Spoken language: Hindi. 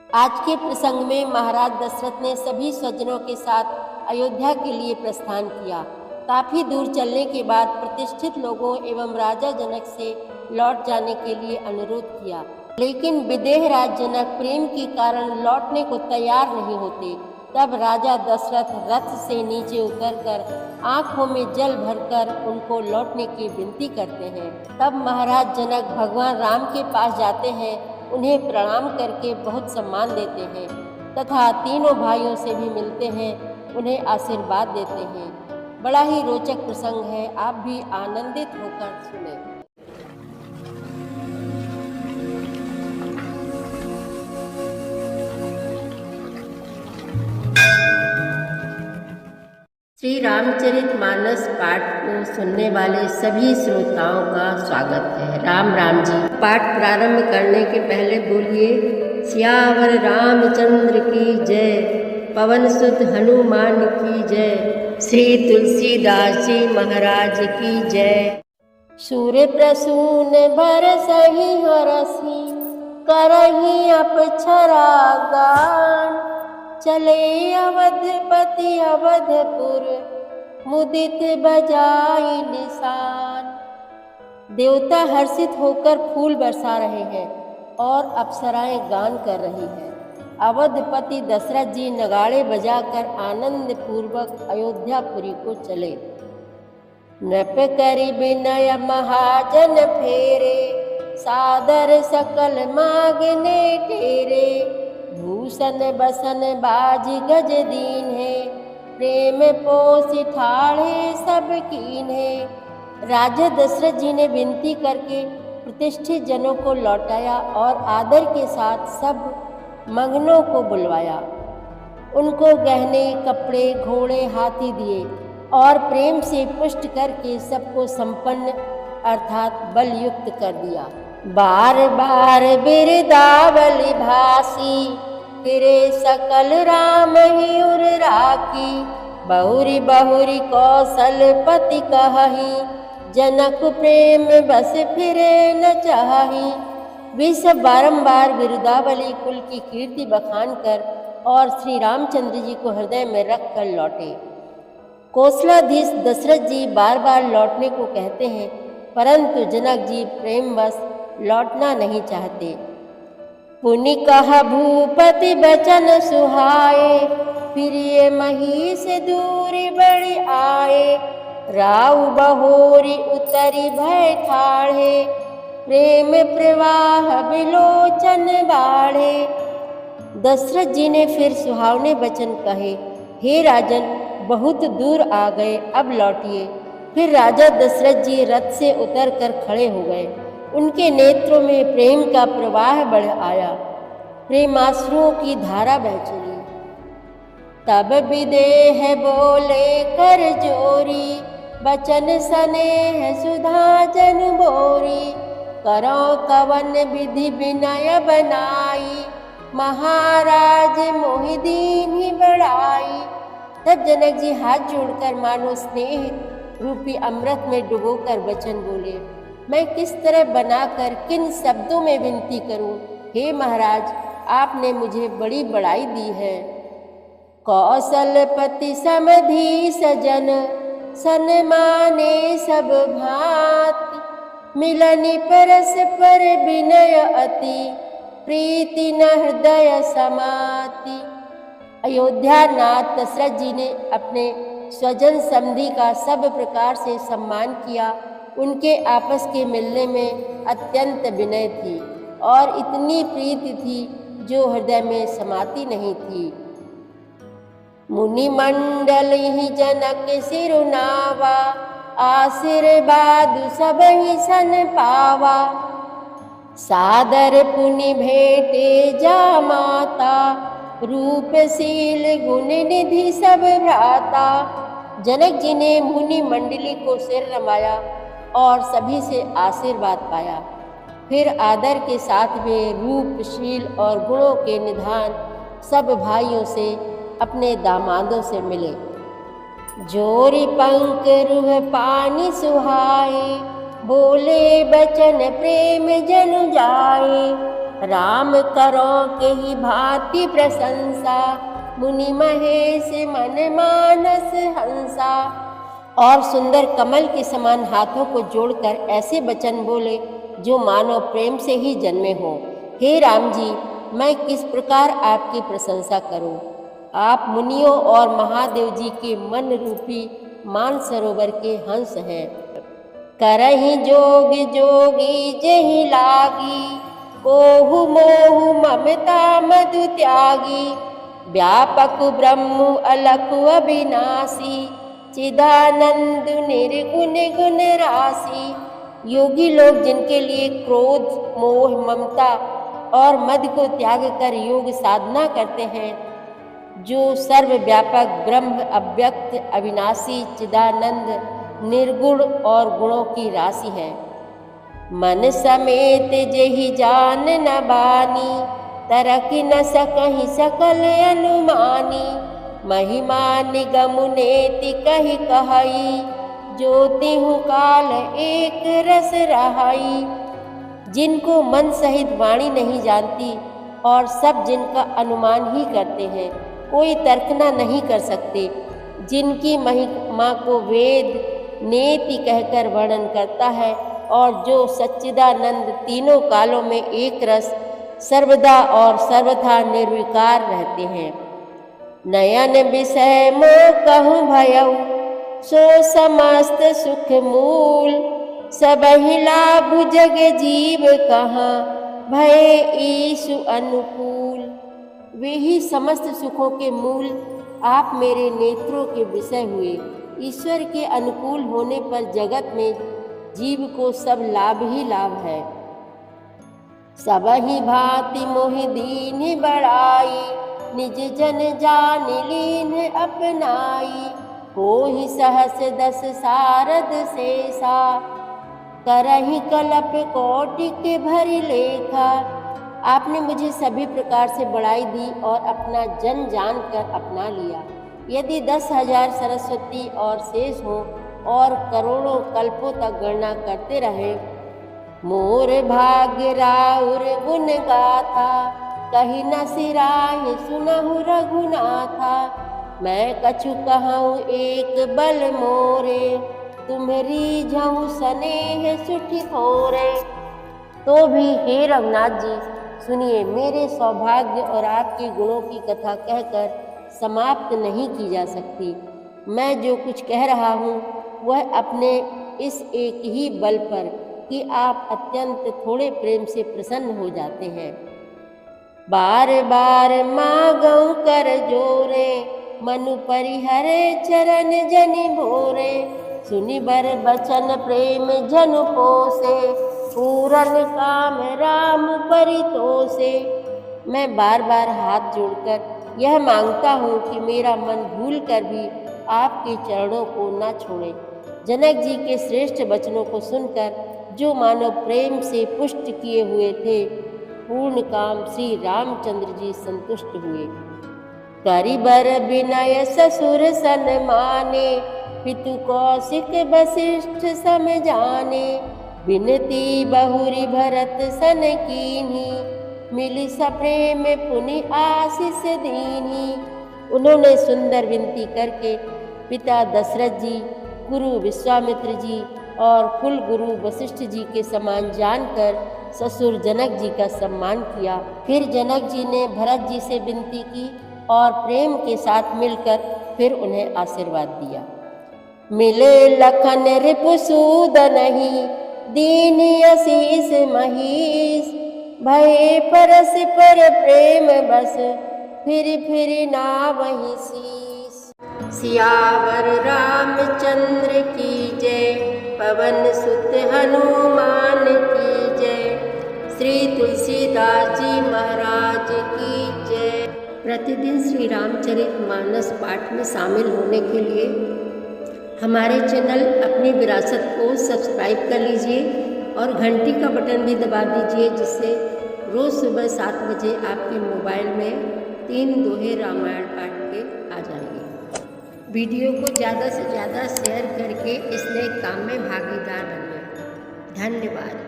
आज के प्रसंग में महाराज दशरथ ने सभी स्वजनों के साथ अयोध्या के लिए प्रस्थान किया। काफी दूर चलने के बाद प्रतिष्ठित लोगों एवं राजा जनक से लौट जाने के लिए अनुरोध किया, लेकिन विदेहराज जनक प्रेम के कारण लौटने को तैयार नहीं होते। तब राजा दशरथ रथ से नीचे उतरकर आंखों में जल भरकर उनको लौटने की विनती करते हैं। तब महाराज जनक भगवान राम के पास जाते हैं, उन्हें प्रणाम करके बहुत सम्मान देते हैं तथा तीनों भाइयों से भी मिलते हैं, उन्हें आशीर्वाद देते हैं। बड़ा ही रोचक प्रसंग है, आप भी आनंदित होकर सुने। श्री रामचरितमानस पाठ को सुनने वाले सभी श्रोताओं का स्वागत है। राम राम जी। पाठ प्रारंभ करने के पहले बोलिए सियावर रामचंद्र की जय, पवन सुत हनुमान की जय, श्री तुलसीदास जी महाराज की जय। सूर्य प्रसून बरसहि हरसि, करहि अप्सरा गान, चले अवधपति अवधपुर, मुदित बजाई निशान। देवता हर्षित होकर फूल बरसा रहे हैं और अप्सराएं गान कर रही हैं। अवधपति दशरथ जी नगाड़े बजाकर आनंद पूर्वक अयोध्यापुरी को चले। नृप करि विनय महाजन फेरे, सादर सकल मांगने टेरे, भूषण बसन बाज गज दीन है, प्रेम पोष ठाढ़े सब कीन है। राजा दशरथ जी ने विनती करके प्रतिष्ठित जनों को लौटाया और आदर के साथ सब मंगनों को बुलवाया। उनको गहने, कपड़े, घोड़े, हाथी दिए और प्रेम से पुष्ट करके सबको संपन्न अर्थात बलयुक्त कर दिया। बार बार बिरदावली भासी, फिरे सकल राम ही उर राखी, बहुरी बहुरी कौशलपति कहही, जनक प्रेम बस फिरे न चाही। वे सब बारंबार बिरुदावली कुल की कीर्ति बखान कर और श्री रामचंद्र जी को हृदय में रख कर लौटे। कौशलाधीश दशरथ जी बार बार लौटने को कहते हैं, परंतु जनक जी प्रेमवश लौटना नहीं चाहते। पुनि कहा भूपति बचन सुहाए, प्रिय मही से दूरी बड़ी आए, राउ बहोरी उतरी भय ठाढ़े, प्रेम प्रवाह बिलोचन बाढ़े। दशरथ जी ने फिर सुहावने वचन कहे, हे राजन बहुत दूर आ गए, अब लौटिए। फिर राजा दशरथ जी रथ से उतरकर खड़े हो गए। उनके नेत्रों में प्रेम का प्रवाह बढ़ आया, प्रेमाश्रुओं की धारा बह चली। तब विदेह बोले कर जोरी, बचन सनेह सुधा जन बोरी, करो कवन विधि विनय बनाई, महाराज मोहि दीन ही बढ़ाई। तब जनक जी हाथ जोड़कर मानो स्नेह रूपी अमृत में डुबोकर वचन बोले, मैं किस तरह बनाकर किन शब्दों में विनती करूं। हे महाराज, आपने मुझे बड़ी बड़ाई दी है। कौशलपति समधि सजन, सन्माने सब भांति, मिलनि परस पर विनय अति, प्रीति न हृदय समाति। अयोध्या नाथ दशरथ जी ने अपने स्वजन समधि का सब प्रकार से सम्मान किया। उनके आपस के मिलने में अत्यंत विनय थी और इतनी प्रीति थी जो हृदय में समाती नहीं थी। मुनि मंडल ही जनक सिरुनावा, आशीर्वाद सब ही सन पावा, सादर पुनि भेटे जा माता, रूपशील गुण निधि सब भ्राता। जनक जी ने मुनि मंडली को सिर नवाया और सभी से आशीर्वाद पाया। फिर आदर के साथ वे रूपशील और गुणों के निधान सब भाइयों से अपने दामादों से मिले। जोरी पंख रूह पानी सुहाए, बोले बचन प्रेम जन जाए, राम करो के ही भांति प्रशंसा, मुनि महेश मन मानस हंसा। और सुंदर कमल के समान हाथों को जोड़कर ऐसे वचन बोले जो मानव प्रेम से ही जन्मे हो। हे राम जी, मैं किस प्रकार आपकी प्रशंसा करूं? आप मुनियों और महादेव जी के मन रूपी मानसरोवर के हंस हैं। करहि जोग जोगी जेहि लागी, कोहु मोहु ममता मधु त्यागी। व्यापक ब्रह्म अलख अविनाशी, चिदानंद निर्गुण गुण राशि। योगी लोग जिनके लिए क्रोध मोह ममता और मद को त्याग कर योग साधना करते हैं, जो सर्वव्यापक ब्रह्म अव्यक्त अविनाशी चिदानंद निर्गुण और गुणों की राशि है। मन समेत जेहि जान न बानी, तरक न सकहि सकल अनुमानी। महिमा निगम नेति कहि कहई, ज्योतिहु काल एक रस रहाई। जिनको मन सहित वाणी नहीं जानती और सब जिनका अनुमान ही करते हैं, कोई तर्कना नहीं कर सकते। जिनकी महिमा को वेद नेति कहकर वर्णन करता है और जो सच्चिदानंद तीनों कालों में एक रस सर्वदा और सर्वथा निर्विकार रहते हैं। नयन विषय मोह कहूँ भयउ, सो समस्त सुख मूल। सबहि लाभ जग जीव कहाँ, भय ईशु अनुकूल। वे ही समस्त सुखों के मूल आप मेरे नेत्रों के विषय हुए। ईश्वर के अनुकूल होने पर जगत में जीव को सब लाभ ही लाभ है। सबहि भांति मोहि दीन बड़ाई, निज जन जान लीन अपनाई। होहि सहस दस सारद शेषा, करहि कल्प कोटि के भरि लेखा। आपने मुझे सभी प्रकार से बड़ाई दी और अपना जन जान कर अपना लिया। यदि 10,000 सरस्वती और शेष हो और करोड़ों कल्पों तक गणना करते रहे, मोर भाग्य राउर गुण गाथा, कही न सिराहि सुनहु रघुनाथा। मैं कछु कहूँ एक बल मोरे, तुम्हरी झहु स्नेह सुठि थोरे। तो भी हे रघुनाथ जी सुनिए, मेरे सौभाग्य और आपके गुणों की कथा कहकर समाप्त नहीं की जा सकती। मैं जो कुछ कह रहा हूँ वह अपने इस एक ही बल पर कि आप अत्यंत थोड़े प्रेम से प्रसन्न हो जाते हैं। बार बार मांगऊँ कर जोरे, मनु परिहरे चरण जनि भोरे। सुनि बर बचन प्रेम जनु पोसे, पूरन काम राम परितोषे। मैं बार बार हाथ जोड़कर यह मांगता हूँ कि मेरा मन भूल कर भी आपके चरणों को न छोड़े। जनक जी के श्रेष्ठ वचनों को सुनकर जो मानव प्रेम से पुष्ट किए हुए थे, पूर्ण काम श्री रामचंद्र जी संतुष्ट हुए। करिबर विनय ससुर सन्माने, पितु कौशिक वशिष्ठ सम जाने। विनती बहुरी भरत सन कीन्ही, मिली सप्रेम पुनि आशीष दीन्ही। उन्होंने सुंदर विनती करके पिता दशरथ जी, गुरु विश्वामित्र जी और कुल गुरु वशिष्ठ जी के समान जानकर ससुर जनक जी का सम्मान किया। फिर जनक जी ने भरत जी से विनती की और प्रेम के साथ मिलकर फिर उन्हें आशीर्वाद दिया। मिले लखन रिपुसूदनहि, दीन आशीष महीश। भय परस पर प्रेम बस, फिर नावहि शीस। सियावर रामचंद्र की जय, पवन सुत हनुमान की जय। श्री तुलसीदास जी महाराज की जय। प्रतिदिन श्री रामचरितमानस पाठ में शामिल होने के लिए हमारे चैनल अपनी विरासत को सब्सक्राइब कर लीजिए और घंटी का बटन भी दबा दीजिए, जिससे रोज़ सुबह 7 बजे आपके मोबाइल में 3 दोहे रामायण पाठ के आ जाएंगे। वीडियो को ज़्यादा से ज़्यादा शेयर करके इस नए काम में भागीदार बनिए। धन्यवाद।